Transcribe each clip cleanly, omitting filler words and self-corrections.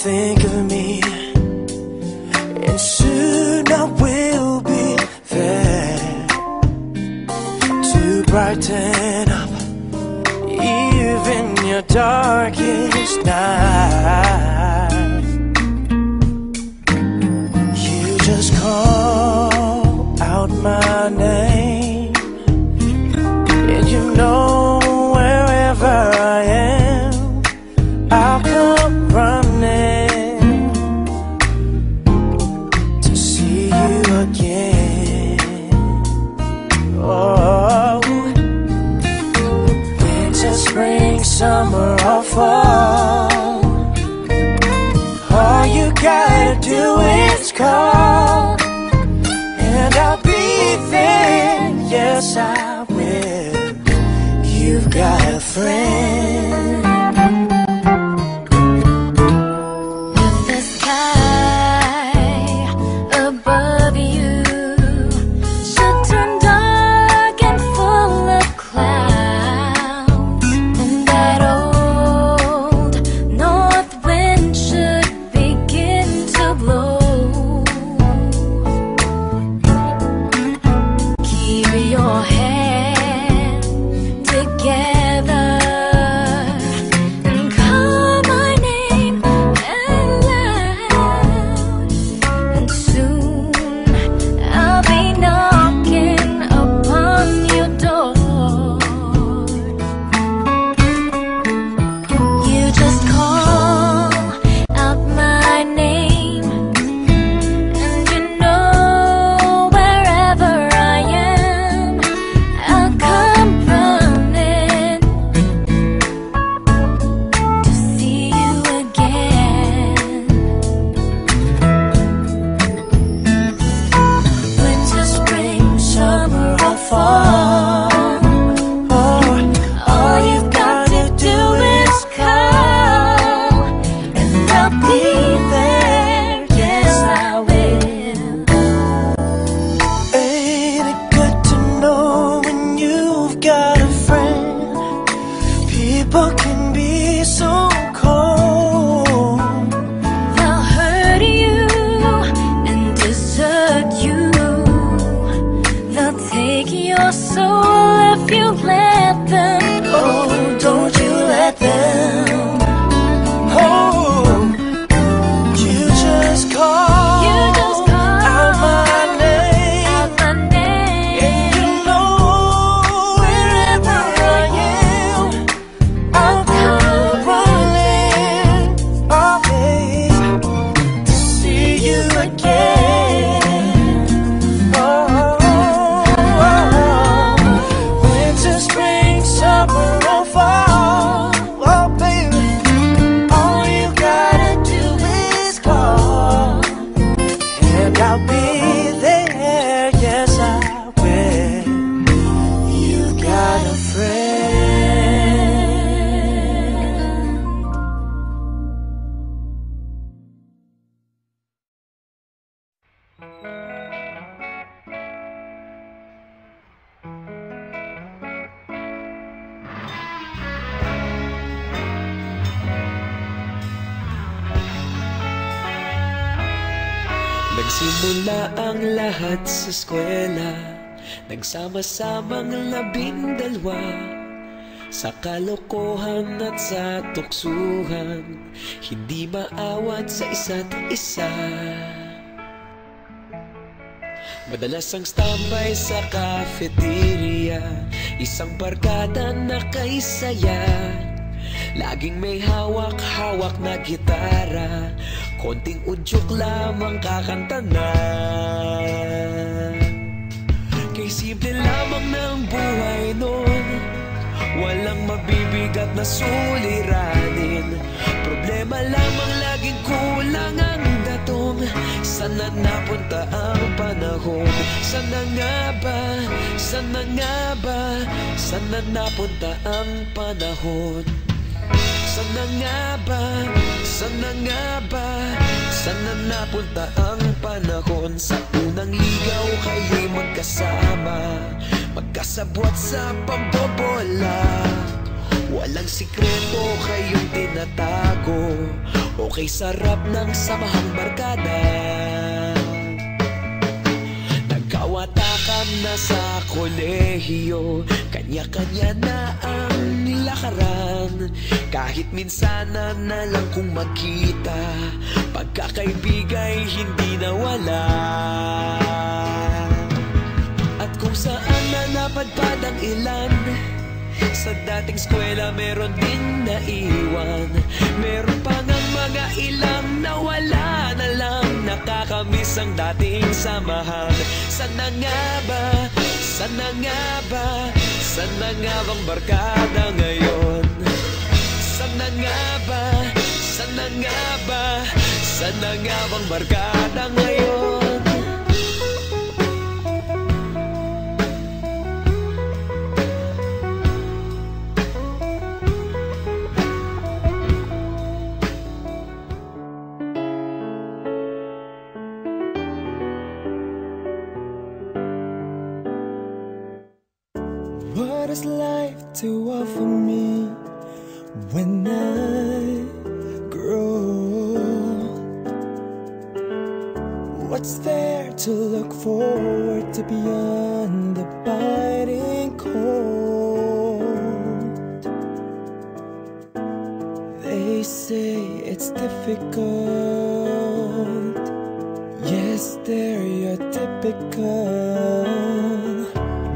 think of me, and soon I will be there to brighten up even your darkest night. You just call out my name, and you know wherever I am, I'll come running to see you again. Oh, winter, spring, summer, or fall, all you gotta do is call, and I'll be there. Yes, I will. You've got a friend. Nagsimula ang lahat sa eskwela, nagsama-samang 12 sa kalokohan at sa tuksuhan, hindi maawat sa isa't isa. Madalas ang standby sa cafeteria, isang barkada na kay saya, laging may hawak-hawak na gitara, konting udyok lamang kakanta na. Kay simple lamang ng buhay nun, walang mabibigat na suliranin, problema lamang laging kulang ang datong. Sana napunta ang panahon? Sana nga ba? Sana nga ba? Sana napunta ang panahon? Sana nga ba? Sana nga ba? Sana napunta ang panahon? Sa unang ligaw kayo'y magkasama, magkasabwat sa pambobola, walang sikreto kayong tinatago, Okay, sarap ng samahang barkada. Nagkawatakan na sa kolehiyo, kanya-kanya na ang lakaran. Kahit minsan na lang kung magkita, pagkakaibigay hindi nawala. At kung saan na napadpad ang ilan, sa dating eskwela meron din naiwan. Meron pa ngang mga ilang nawala na lang, nakakamiss ang dating samahan. Sana nga ba, sana nga ba, sana nga bang barkada ngayon? Sana nga ba, sana nga ba, sana nga bang barkada ngayon? What is life to offer me when I grow? What's there to look forward to beyond the biting cold? They say it's difficult, yes, stereotypical.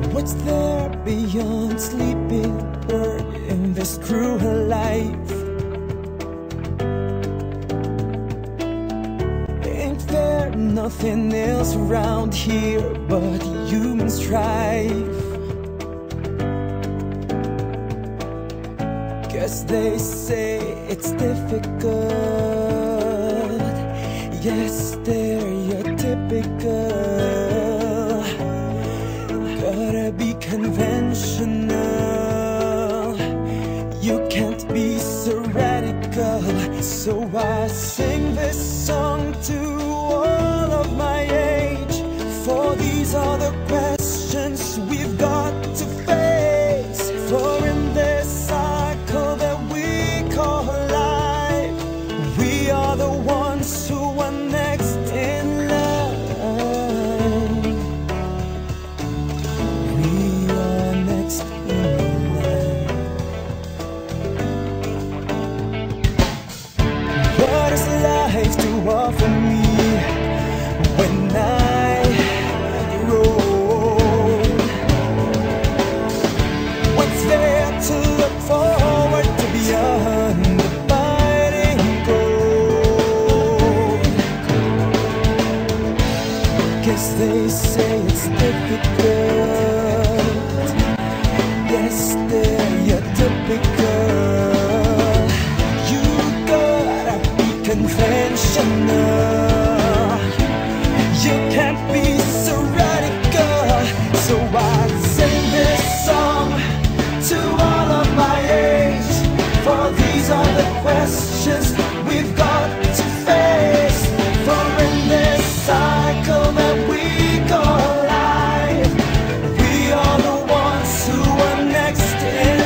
What's there beyond sleeping bird in this cruel life? Ain't there nothing else around here but human strife? Guess they say it's difficult, yes, stereotypical. Gotta be conventional, you can't be so radical. So I sing this song to all of my age, for these are the questions we've got to face. For in this cycle that we call life, we are the ones who are next in line. To offer me when I grow? What's there to look forward to beyond the biting cold? Guess they say it's difficult, yes, stereotypical. Conventional, you can't be so radical. So I sing this song to all of my age, for these are the questions we've got to face. For in this cycle that we call life, we are the ones who are next in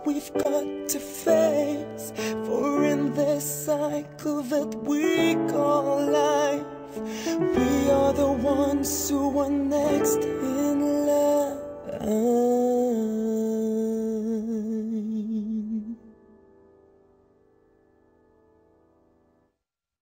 we've got to face. For in this cycle that we call life, we are the ones who are next in line.